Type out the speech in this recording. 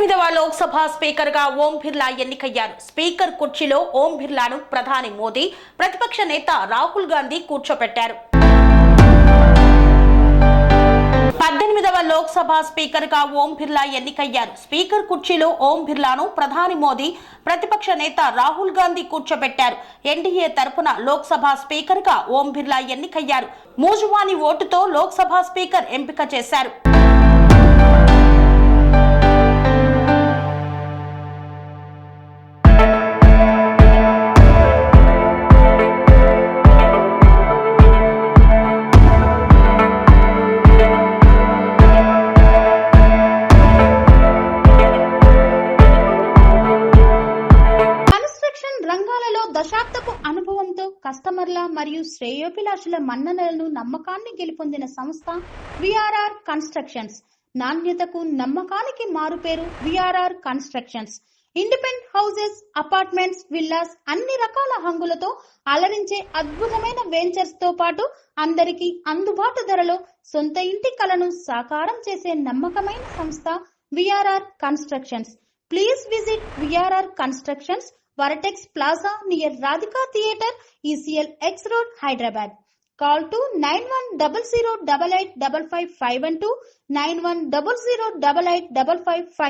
18వ లోక్సభ స్పీకర్గా ఓం బిర్లా ఎన్నికయ్యారు. స్పీకర్ కుర్చీలో ఓం బిర్లాను ప్రధాని మోదీ, ప్రతిపక్ష నేత రాహుల్ గాంధీ కూర్చోబెట్టారు. 18వ లోక్సభ స్పీకర్గా ఓం బిర్లా ఎన్నికయ్యారు. స్పీకర్ కుర్చీలో ఓం బిర్లాను ప్రధాని మోదీ, ప్రతిపక్ష నేత రాహుల్ గాంధీ కూర్చోబెట్టారు. ఎన్డీఏ తరపున లోక్సభ స్పీకర్గా ఓం బిర్లా ఎన్నికయ్యారు. మూజువాని ఓటుతో లోక్సభ స్పీకర్ ఎంపిక చేశారు. రంగాలలో దశాబ్దపు అనుభవంతో కస్టమర్ల మరియు శ్రేయోభిలాషుల మన్ననలను నమ్మకాన్ని గెలుపొందిన సంస్థ విఆర్ఆర్ కన్స్ట్రక్షన్స్. నాణ్యతకు నమ్మకానికి మారుపేరు VRR constructions. Independent houses, apartments, villas అన్ని రకాల హంగులతో అలరించే అద్భుతమైన వెంచర్స్ తో పాటు అందరికీ అందుబాటు ధరలో సొంత ఇంటి కలను సాకారం చేసే నమ్మకమైన సంస్థ VRR constructions. Please visit VRR constructions, Varatex Plaza near Radhika Theatre, ECL X Road, Hyderabad. Call to 910088555512, 9100885559.